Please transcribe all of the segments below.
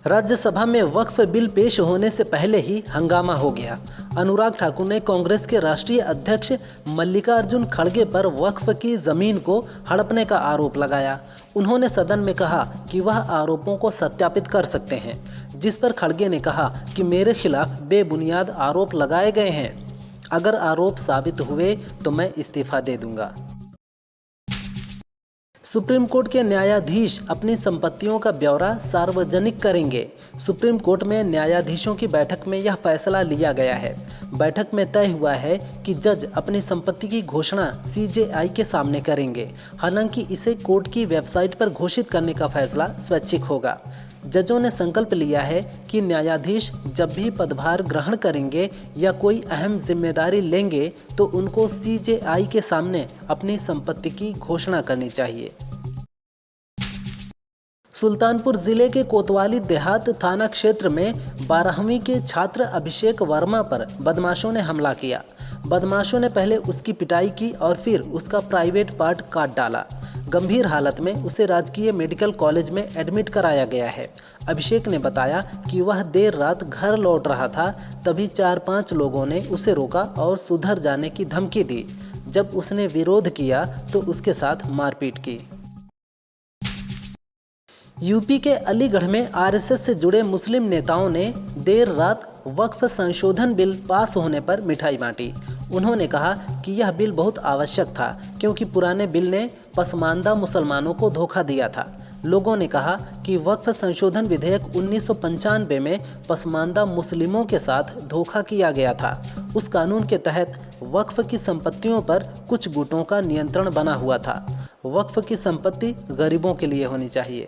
राज्यसभा में वक्फ बिल पेश होने से पहले ही हंगामा हो गया। अनुराग ठाकुर ने कांग्रेस के राष्ट्रीय अध्यक्ष मल्लिकार्जुन खड़गे पर वक्फ की जमीन को हड़पने का आरोप लगाया। उन्होंने सदन में कहा कि वह आरोपों को सत्यापित कर सकते हैं, जिस पर खड़गे ने कहा कि मेरे खिलाफ बेबुनियाद आरोप लगाए गए हैं। अगर आरोप साबित हुए तो मैं इस्तीफा दे दूंगा। सुप्रीम कोर्ट के न्यायाधीश अपनी संपत्तियों का ब्यौरा सार्वजनिक करेंगे। सुप्रीम कोर्ट में न्यायाधीशों की बैठक में यह फैसला लिया गया है। बैठक में तय हुआ है कि जज अपनी संपत्ति की घोषणा सीजेआई के सामने करेंगे। हालांकि इसे कोर्ट की वेबसाइट पर घोषित करने का फैसला स्वैच्छिक होगा। जजों ने संकल्प लिया है कि न्यायाधीश जब भी पदभार ग्रहण करेंगे या कोई अहम जिम्मेदारी लेंगे तो उनको सीजेआई के सामने अपनी संपत्ति की घोषणा करनी चाहिए। सुल्तानपुर जिले के कोतवाली देहात थाना क्षेत्र में 12वीं के छात्र अभिषेक वर्मा पर बदमाशों ने हमला किया। बदमाशों ने पहले उसकी पिटाई की और फिर उसका प्राइवेट पार्ट काट डाला। गंभीर हालत में उसे राजकीय मेडिकल कॉलेज में एडमिट कराया गया है। अभिषेक ने बताया कि वह देर रात घर लौट रहा था, तभी 4-5 लोगों ने उसे रोका और सुधर जाने की धमकी दी। जब उसने विरोध किया तो उसके साथ मारपीट की। यूपी के अलीगढ़ में आरएसएस से जुड़े मुस्लिम नेताओं ने देर रात वक्फ संशोधन बिल पास होने पर मिठाई बांटी। उन्होंने कहा कि यह बिल बहुत आवश्यक था, क्योंकि पुराने बिल ने पसमानदा मुसलमानों को धोखा दिया था। लोगों ने कहा कि वक्फ संशोधन विधेयक 1995 में पसमानदा मुस्लिमों के साथ धोखा किया गया था। उस कानून के तहत वक्फ की संपत्तियों पर कुछ गुटों का नियंत्रण बना हुआ था। वक्फ की संपत्ति गरीबों के लिए होनी चाहिए।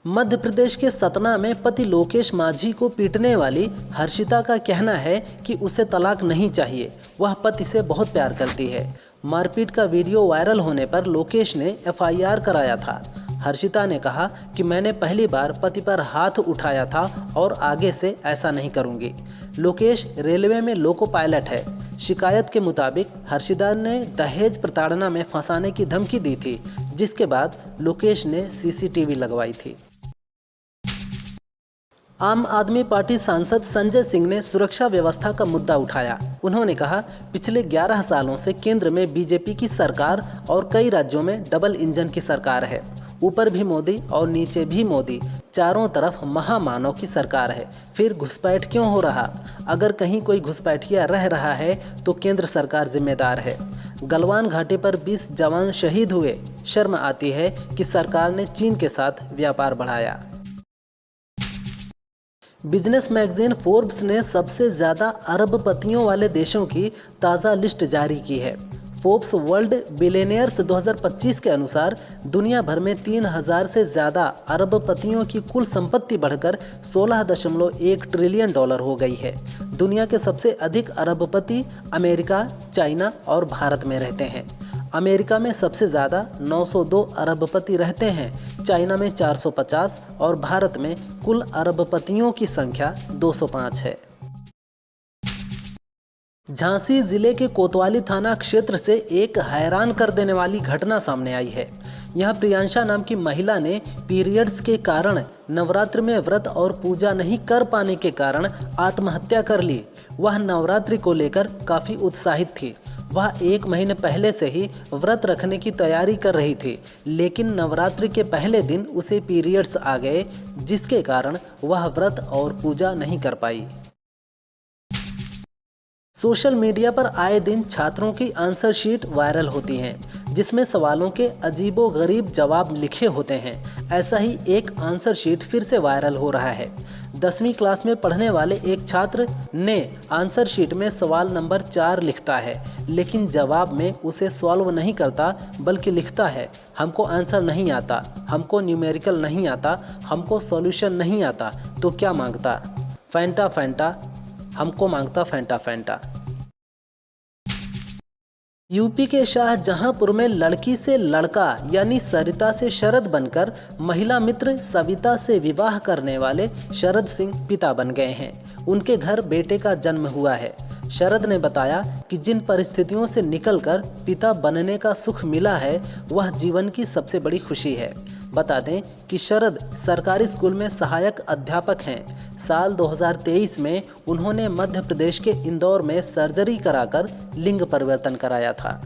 मध्य प्रदेश के सतना में पति लोकेश माझी को पीटने वाली हर्षिता का कहना है कि उसे तलाक नहीं चाहिए, वह पति से बहुत प्यार करती है। मारपीट का वीडियो वायरल होने पर लोकेश ने एफआईआर कराया था। हर्षिता ने कहा कि मैंने पहली बार पति पर हाथ उठाया था और आगे से ऐसा नहीं करूंगी। लोकेश रेलवे में लोको पायलट है। शिकायत के मुताबिक हर्षिता ने दहेज प्रताड़ना में फंसाने की धमकी दी थी, जिसके बाद लोकेश ने सीसीटीवी लगवाई थी। आम आदमी पार्टी सांसद संजय सिंह ने सुरक्षा व्यवस्था का मुद्दा उठाया। उन्होंने कहा, पिछले 11 सालों से केंद्र में बीजेपी की सरकार और कई राज्यों में डबल इंजन की सरकार है। ऊपर भी मोदी और नीचे भी मोदी, चारों तरफ महामानव की सरकार है। फिर घुसपैठ क्यों हो रहा? अगर कहीं कोई घुसपैठिया रह रहा है तो केंद्र सरकार जिम्मेदार है। गलवान घाटी पर 20 जवान शहीद हुए। शर्म आती है कि सरकार ने चीन के साथ व्यापार बढ़ाया। बिजनेस मैगजीन फोर्ब्स ने सबसे ज़्यादा अरबपतियों वाले देशों की ताज़ा लिस्ट जारी की है। फोर्ब्स वर्ल्ड बिलियनियर्स 2025 के अनुसार दुनिया भर में 3000 से ज़्यादा अरबपतियों की कुल संपत्ति बढ़कर $16.1 ट्रिलियन हो गई है। दुनिया के सबसे अधिक अरबपति अमेरिका, चाइना और भारत में रहते हैं। अमेरिका में सबसे ज़्यादा 902 अरबपति रहते हैं, चाइना में 450 और भारत में कुल अरबपतियों की संख्या 205 है। झांसी जिले के कोतवाली थाना क्षेत्र से एक हैरान कर देने वाली घटना सामने आई है। यहाँ प्रियांशा नाम की महिला ने पीरियड्स के कारण नवरात्रि में व्रत और पूजा नहीं कर पाने के कारण आत्महत्या कर ली। वह नवरात्रि को लेकर काफ़ी उत्साहित थी। वह 1 महीने पहले से ही व्रत रखने की तैयारी कर रही थी, लेकिन नवरात्रि के पहले दिन उसे पीरियड्स आ गए, जिसके कारण वह व्रत और पूजा नहीं कर पाई। सोशल मीडिया पर आए दिन छात्रों की आंसर शीट वायरल होती हैं, जिसमें सवालों के अजीबोगरीब जवाब लिखे होते हैं। ऐसा ही एक आंसर शीट फिर से वायरल हो रहा है। 10वीं क्लास में पढ़ने वाले एक छात्र ने आंसर शीट में सवाल नंबर 4 लिखता है, लेकिन जवाब में उसे सॉल्व नहीं करता, बल्कि लिखता है, हमको आंसर नहीं आता, हमको न्यूमेरिकल नहीं आता, हमको सॉल्यूशन नहीं आता, तो क्या मांगता? फैंटा फैंटा, हमको मांगता फैंटा फैंटा। यूपी के शाहजहांपुर में लड़की से लड़का यानी सरिता से शरद बनकर महिला मित्र सविता से विवाह करने वाले शरद सिंह पिता बन गए हैं। उनके घर बेटे का जन्म हुआ है। शरद ने बताया कि जिन परिस्थितियों से निकलकर पिता बनने का सुख मिला है, वह जीवन की सबसे बड़ी खुशी है। बता दें कि शरद सरकारी स्कूल में सहायक अध्यापक हैं। साल 2023 में उन्होंने मध्य प्रदेश के इंदौर में सर्जरी कराकर लिंग परिवर्तन कराया था।